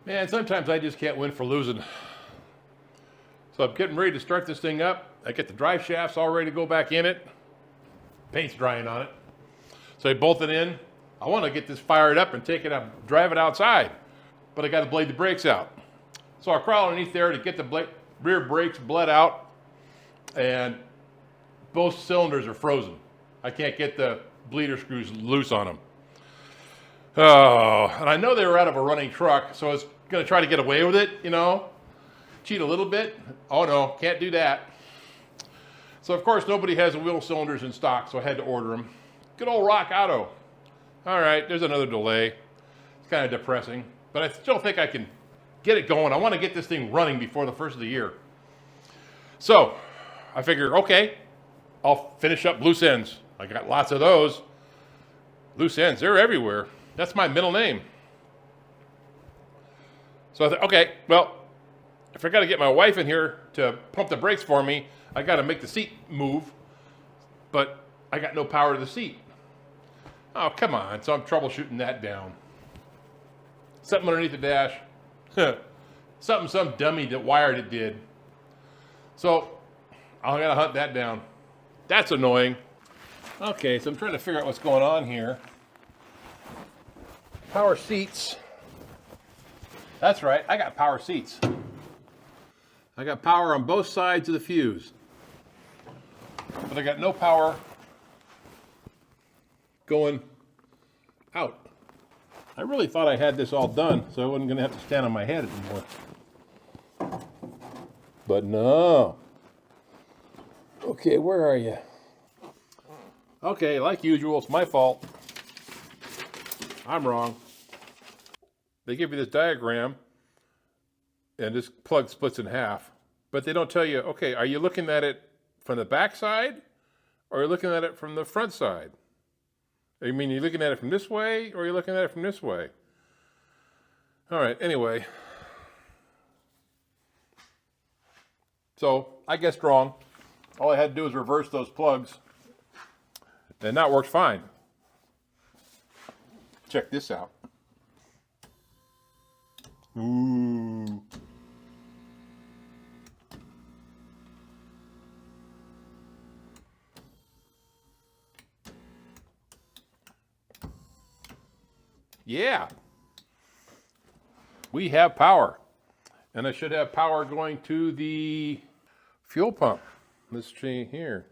Man, sometimes I just can't win for losing. So I'm getting ready to start this thing up. I get the drive shafts all ready to go back in it. Paint's drying on it. So I bolt it in. I want to get this fired up and take it up, drive it outside. But I got to blade the brakes out. So I crawl underneath there to get the rear brakes bled out. And both cylinders are frozen. I can't get the bleeder screws loose on them. Oh, and I know they were out of a running truck, so I was going to try to get away with it, you know, cheat a little bit. Oh no, can't do that. So of course nobody has the wheel cylinders in stock, so I had to order them. Good old Rock Auto. All right, there's another delay. It's kind of depressing, but I still think I can get it going. I want to get this thing running before the first of the year. So I figure, okay, I'll finish up loose ends. I got lots of those. Loose ends, they're everywhere. That's my middle name. So I thought, okay, well, if I got to get my wife in here to pump the brakes for me, I got to make the seat move, but I got no power to the seat. Oh, come on. So I'm troubleshooting that down. Something underneath the dash. Something some dummy that wired it did. So I got to hunt that down. That's annoying. Okay, so I'm trying to figure out what's going on here. Power seats. That's right, I got power seats. I got power on both sides of the fuse. But I got no power going out. I really thought I had this all done, so I wasn't going to have to stand on my head anymore. But no. Okay, where are you? Okay, like usual, it's my fault. I'm wrong. They give you this diagram, and this plug splits in half, but they don't tell you, okay, are you looking at it from the back side, or are you looking at it from the front side? I mean, you're looking at it from this way, or are you looking at it from this way? All right, anyway. So, I guessed wrong. All I had to do was reverse those plugs, and that works fine. Check this out. Ooh. Yeah. We have power. And I should have power going to the fuel pump. Let's see here.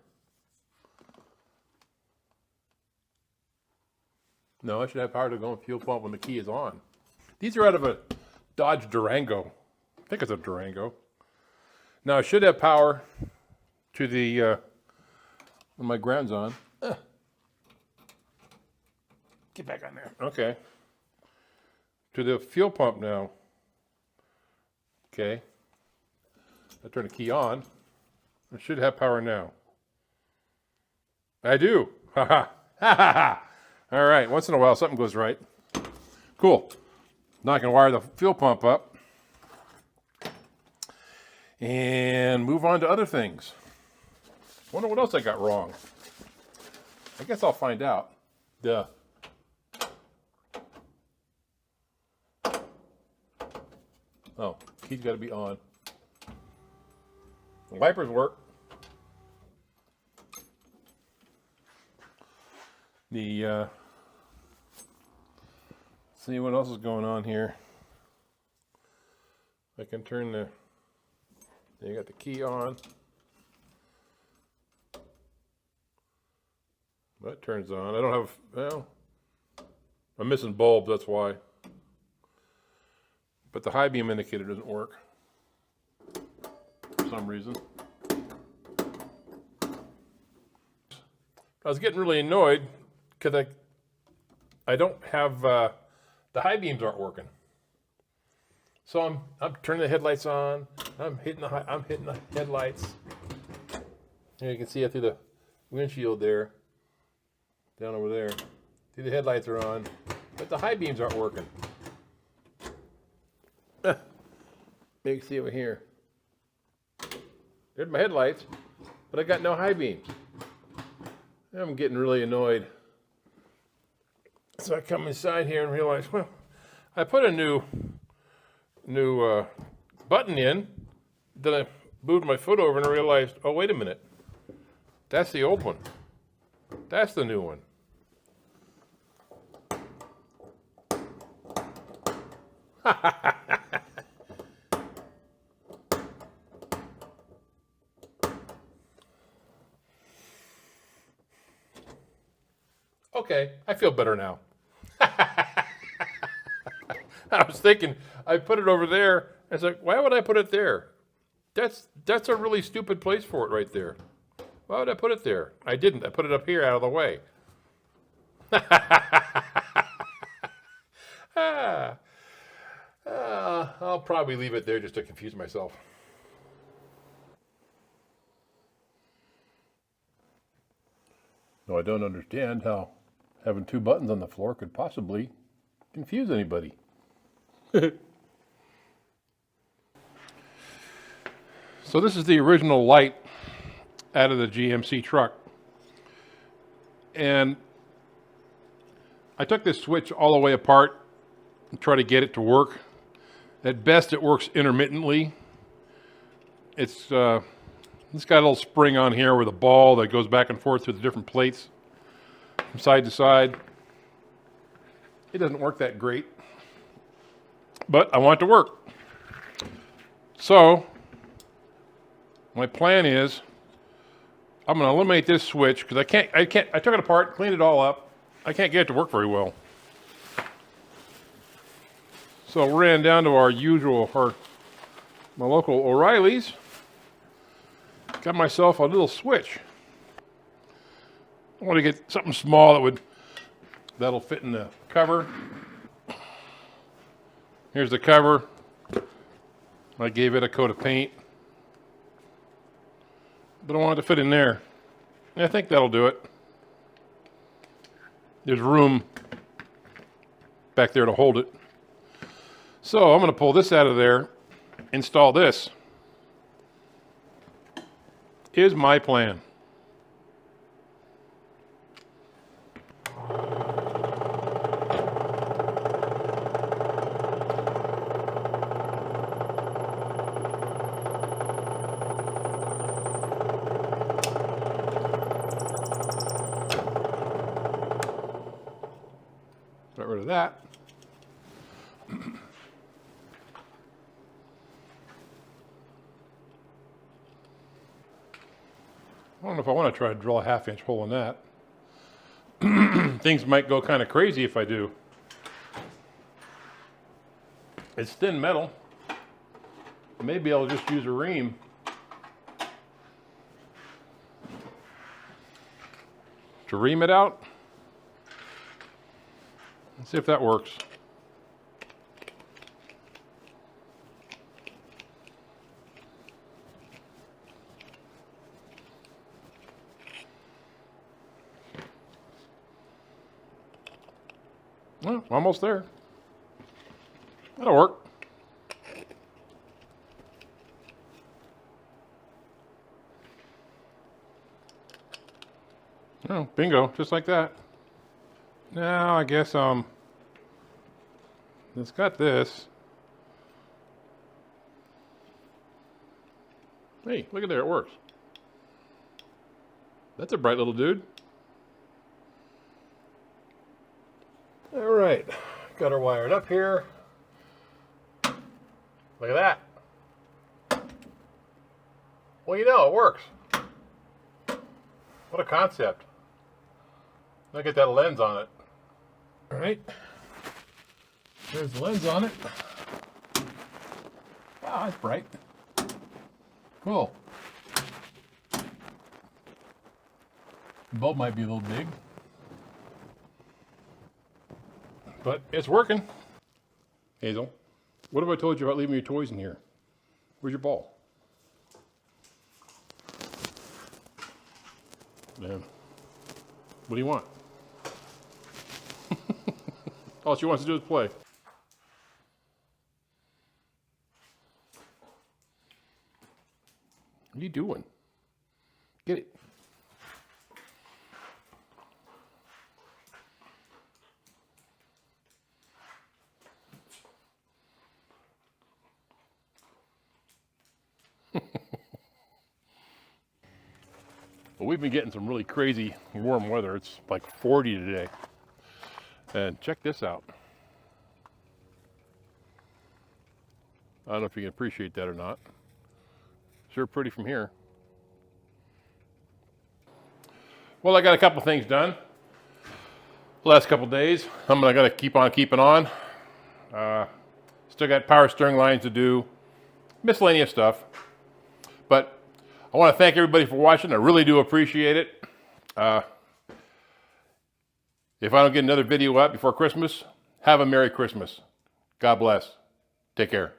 No, I should have power to go on fuel pump when the key is on. These are out of a Dodge Durango. I think it's a Durango. Now I should have power to the, when my ground's on. Get back on there. Okay. To the fuel pump now. Okay. I turn the key on. I should have power now. I do. Ha ha. Ha ha ha. All right. Once in a while, something goes right. Cool. Now I can wire the fuel pump up and move on to other things. Wonder what else I got wrong. I guess I'll find out. Duh. Oh, key's got to be on. The wipers work. The see what else is going on here. I can turn the. You got the key on. That turns on. I don't have. Well, I'm missing bulbs. That's why. But the high beam indicator doesn't work for some reason. I was getting really annoyed because I don't have the high beams aren't working. So I'm turning the headlights on. I'm hitting the headlights. And you can see it through the windshield there, down over there. See, the headlights are on, but the high beams aren't working. Maybe you can see over here. There's my headlights, but I got no high beams. I'm getting really annoyed. So I come inside here and realize, well, I put a new button in. Then I moved my foot over and I realized, oh, wait a minute. That's the old one. That's the new one. Okay, I feel better now. I was thinking, I put it over there. I was like, why would I put it there? That's a really stupid place for it right there. Why would I put it there? I didn't. I put it up here out of the way. I'll probably leave it there just to confuse myself. No, I don't understand how having two buttons on the floor could possibly confuse anybody. So this is the original light out of the GMC truck. And I took this switch all the way apart and tried to get it to work. At best, it works intermittently. It's got a little spring on here with a ball that goes back and forth through the different plates from side to side. It doesn't work that great, but I want it to work. So my plan is I'm going to eliminate this switch because I took it apart, cleaned it all up. I can't get it to work very well. So I ran down to my local O'Reilly's. Got myself a little switch. I want to get something small that'll fit in the cover. Here's the cover. I gave it a coat of paint. But I want it to fit in there. And I think that'll do it. There's room back there to hold it. So I'm going to pull this out of there, install this. Is my plan. Get rid of that. I don't know if I want to try to drill a 1/2-inch hole in that. Things might go kind of crazy if I do. It's thin metal. Maybe I'll just use a ream. To ream it out. Let's see if that works. Well, almost there. That'll work. Oh, bingo, just like that. Now, I guess, it's got this. Hey, look at there, it works. That's a bright little dude. All right, got her wired up here. Look at that. Well, you know, it works. What a concept. Look at that lens on it. All right. There's the lens on it. Wow, that's bright. Cool. The bulb might be a little big, but it's working. Hazel, what have I told you about leaving your toys in here? Where's your ball? Man, what do you want? All she wants to do is play. What are you doing? Get it. But we've been getting some really crazy warm weather. It's like 40 today. And check this out. I don't know if you can appreciate that or not. Sure pretty from here. Well, I got a couple things done the last couple days. I got to keep on keeping on. Still got power steering lines to do, miscellaneous stuff. But I want to thank everybody for watching. I really do appreciate it. If I don't get another video up before Christmas, have a Merry Christmas. God bless. Take care.